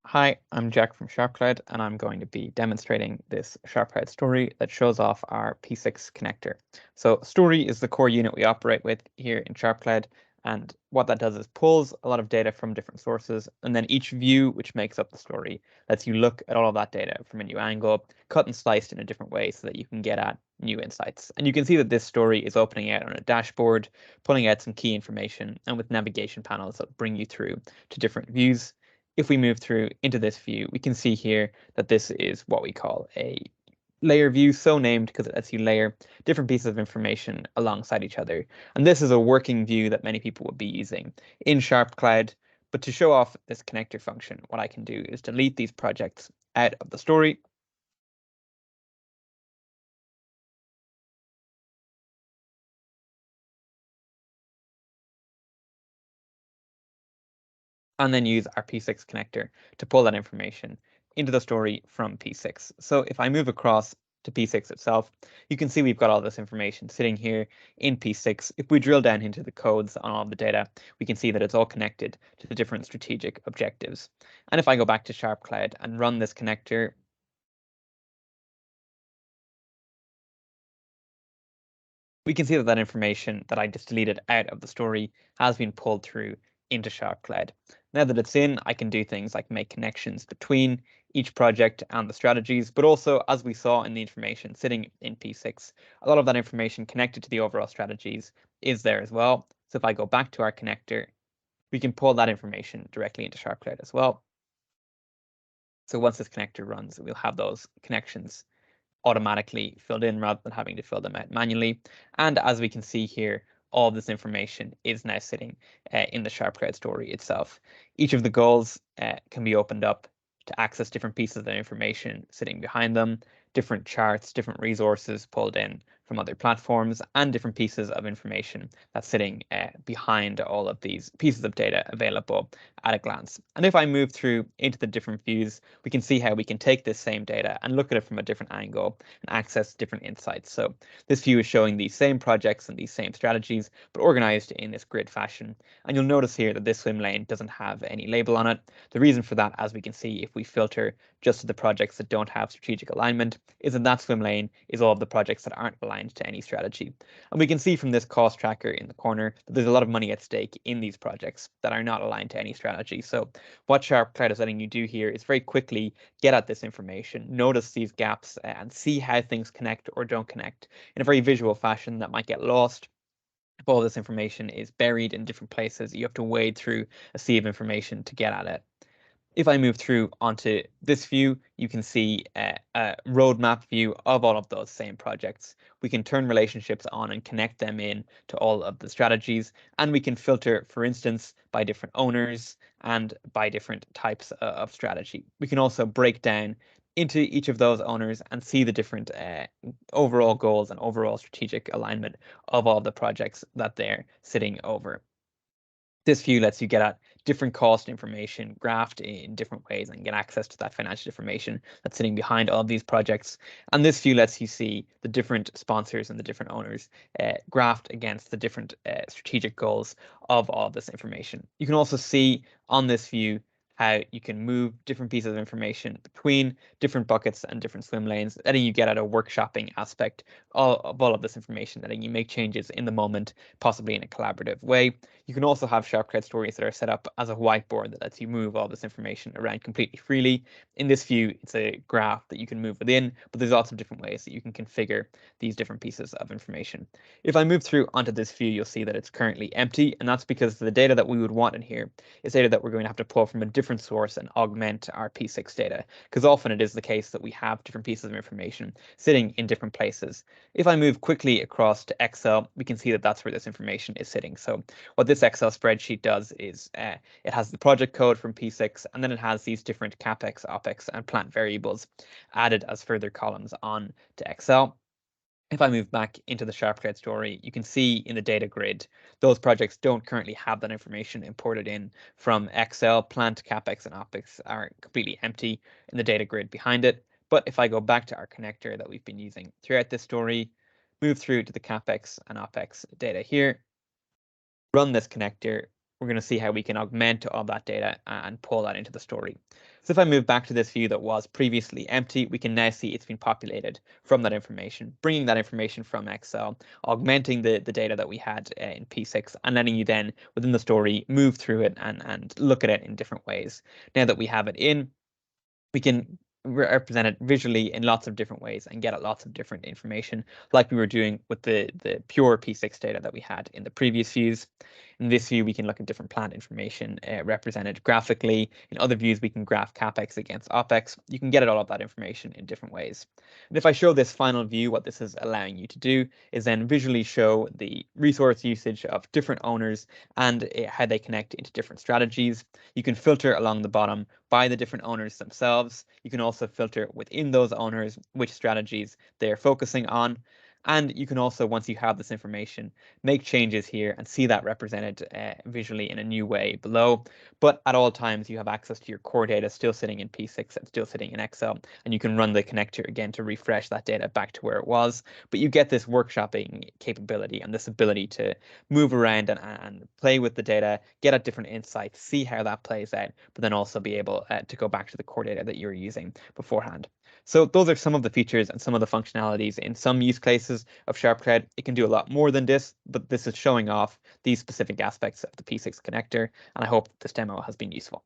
Hi, I'm Jack from SharpCloud, and I'm going to be demonstrating this SharpCloud story that shows off our P6 connector. So story is the core unit we operate with here in SharpCloud, and what that does is pulls a lot of data from different sources, and then each view which makes up the story lets you look at all of that data from a new angle, cut and sliced in a different way so that you can get at new insights. And you can see that this story is opening out on a dashboard, pulling out some key information, and with navigation panels that bring you through to different views. If we move through into this view, we can see here that this is what we call a layer view, so named because it lets you layer different pieces of information alongside each other. And this is a working view that many people would be using in SharpCloud. But to show off this connector function, what I can do is delete these projects out of the story. And then use our P6 connector to pull that information into the story from P6. So if I move across to P6 itself, you can see we've got all this information sitting here in P6. If we drill down into the codes on all the data, we can see that it's all connected to the different strategic objectives. And if I go back to SharpCloud and run this connector, we can see that that information that I just deleted out of the story has been pulled through into SharpCloud. Now that it's in, I can do things like make connections between each project and the strategies, but also, as we saw in the information sitting in P6, a lot of that information connected to the overall strategies is there as well. So if I go back to our connector, we can pull that information directly into SharpCloud as well. So once this connector runs, we'll have those connections automatically filled in rather than having to fill them out manually. And as we can see here, all this information is now sitting in the SharpCloud story itself. Each of the goals can be opened up to access different pieces of information sitting behind them, different charts, different resources pulled in from other platforms, and different pieces of information that's sitting behind all of these pieces of data available at a glance. And if I move through into the different views, we can see how we can take this same data and look at it from a different angle and access different insights. So this view is showing these same projects and these same strategies, but organized in this grid fashion. And you'll notice here that this swim lane doesn't have any label on it. The reason for that, as we can see, if we filter just to the projects that don't have strategic alignment, is that swim lane is all of the projects that aren't aligned to any strategy. And we can see from this cost tracker in the corner that there's a lot of money at stake in these projects that are not aligned to any strategy. So what SharpCloud is letting you do here is very quickly get at this information, notice these gaps, and see how things connect or don't connect in a very visual fashion that might get lost. If all this information is buried in different places, you have to wade through a sea of information to get at it. If I move through onto this view, you can see a roadmap view of all of those same projects. We can turn relationships on and connect them in to all of the strategies, and we can filter, for instance, by different owners and by different types of strategy. We can also break down into each of those owners and see the different overall goals and overall strategic alignment of all the projects that they're sitting over. This view lets you get at different cost information graphed in different ways and get access to that financial information that's sitting behind all of these projects. And this view lets you see the different sponsors and the different owners graphed against the different strategic goals of all of this information. You can also see on this view how you can move different pieces of information between different buckets and different swim lanes, letting you get at a workshopping aspect of all of this information, letting you make changes in the moment, possibly in a collaborative way. You can also have SharpCloud stories that are set up as a whiteboard that lets you move all this information around completely freely. In this view, it's a graph that you can move within, but there's lots of different ways that you can configure these different pieces of information. If I move through onto this view, you'll see that it's currently empty, and that's because the data that we would want in here is data that we're going to have to pull from a different source and augment our P6 data, because often it is the case that we have different pieces of information sitting in different places. If I move quickly across to Excel, we can see that that's where this information is sitting. So what this Excel spreadsheet does is it has the project code from P6, and then it has these different CapEx, OpEx, and plant variables added as further columns on to Excel. If I move back into the SharpCloud story, you can see in the data grid, those projects don't currently have that information imported in from Excel. Plant, CapEx, and OpEx are completely empty in the data grid behind it. But if I go back to our connector that we've been using throughout this story, move through to the CapEx and OpEx data here, run this connector, we're going to see how we can augment all that data and pull that into the story. So if I move back to this view that was previously empty, we can now see it's been populated from that information, bringing that information from Excel, augmenting the data that we had in P6, and letting you then, within the story, move through it and look at it in different ways. Now that we have it in, we can represent it visually in lots of different ways and get at lots of different information, like we were doing with the pure P6 data that we had in the previous views. In this view, we can look at different plant information represented graphically. In other views, we can graph CapEx against OpEx. You can get at all of that information in different ways. And if I show this final view, what this is allowing you to do is then visually show the resource usage of different owners and how they connect into different strategies. You can filter along the bottom by the different owners themselves. You can also filter within those owners which strategies they're focusing on. And you can also, once you have this information, make changes here and see that represented visually in a new way below. But at all times, you have access to your core data still sitting in P6 and still sitting in Excel. And you can run the connector again to refresh that data back to where it was. But you get this workshopping capability and this ability to move around and play with the data, get at different insights, see how that plays out, but then also be able to go back to the core data that you were using beforehand. So those are some of the features and some of the functionalities in some use cases of SharpCloud. It can do a lot more than this, but this is showing off these specific aspects of the P6 connector, and I hope this demo has been useful.